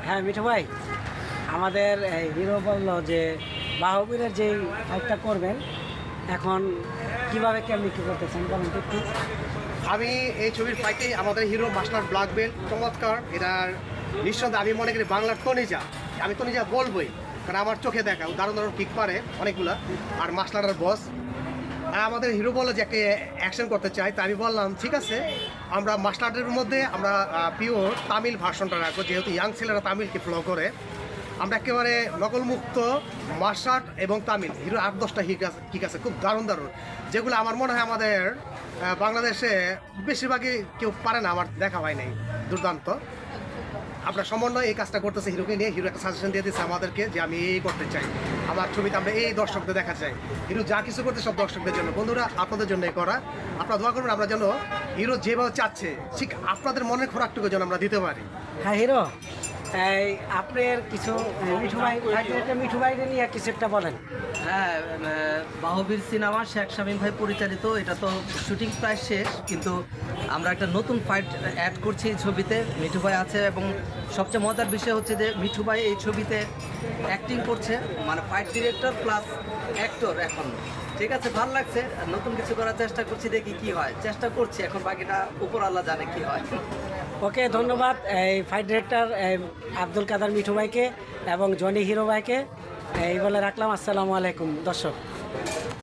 হ্যাঁ মিঠু ভাই, আমাদের হিরো বললো যে বাহুবীরের যেই ফাইটটা করবেন, এখন কিভাবে কেমনি কী করতেছেন বলেন তো একটু। আমি এই ছবির ফাইটে আমাদের হিরো মাস্টার ব্ল্যাক বেল্ট চমৎকার। এটার নিঃসন্দেহে আমি মনে করি বাংলার তনিজা। আমি তনিজা বলবোই, কারণ আমার চোখে দেখা দারুণ দারুণ কিক পারে অনেকগুলা। আর মাস্টারের বস আমাদের হিরো বলে যে একটা অ্যাকশন করতে চাই, তা আমি বললাম ঠিক আছে, আমরা মাস্টারের মধ্যে আমরা পিওর তামিল ভার্সনটা রাখবো, যেহেতু ইয়াং ছেলেরা তামিলকে ফলো করে। আমরা একেবারে নকলমুক্ত মার্শাল এবং তামিল হিরো 8-10টা হিক আছে খুব দারুণ দারুণ, যেগুলো আমার মনে হয় আমাদের বাংলাদেশে বেশিরভাগই কেউ পারে না, আমার দেখা হয় নাই। দুর্দান্ত। আপনার সমন্বয় এই কাজটা করতেছে হিরোকে নিয়ে। হিরো একটা সাজেশন দিয়ে দিচ্ছে আমাদেরকে যে আমি এই করতে চাই, আমার ছবিতে আমরা এই দর্শকদের দেখা চাই। হিরো যা কিছু করতে সব দর্শকদের জন্য। বন্ধুরা, আপনাদের জন্যই করা। আপনারা দোয়া করবেন আমরা যেন হিরো যেভাবে চাচ্ছে ঠিক আপনাদের মনের খোরাকটুকু যেন আমরা দিতে পারি। হ্যাঁ হিরো, এই আপনার কিছু মিঠু ভাইকে নিয়ে কিছু একটা বলেন। হ্যাঁ, বাহুবীর সিনেমা শেখ শামীম ভাই পরিচালিত। এটা তো শুটিং প্রায় শেষ, কিন্তু আমরা একটা নতুন ফাইট অ্যাড করছি এই ছবিতে। মিঠু ভাই আছে এবং সবচেয়ে মজার বিষয় হচ্ছে যে মিঠু ভাই এই ছবিতে অ্যাক্টিং করছে, মানে ফাইট ডিরেক্টর প্লাস অ্যাক্টর। এখন ঠিক আছে, ভালো লাগছে। নতুন কিছু করার চেষ্টা করছি, দেখি কি হয়। চেষ্টা করছি, এখন বাকিটা উপর আল্লাহ জানে কি হয়। ওকে, ধন্যবাদ এই ফাইট ডিরেক্টর আব্দুল কাদের মিঠু ভাইকে এবং জনি হিরো ভাইকে। এই বলে রাখলাম। আসসালামু আলাইকুম দর্শক।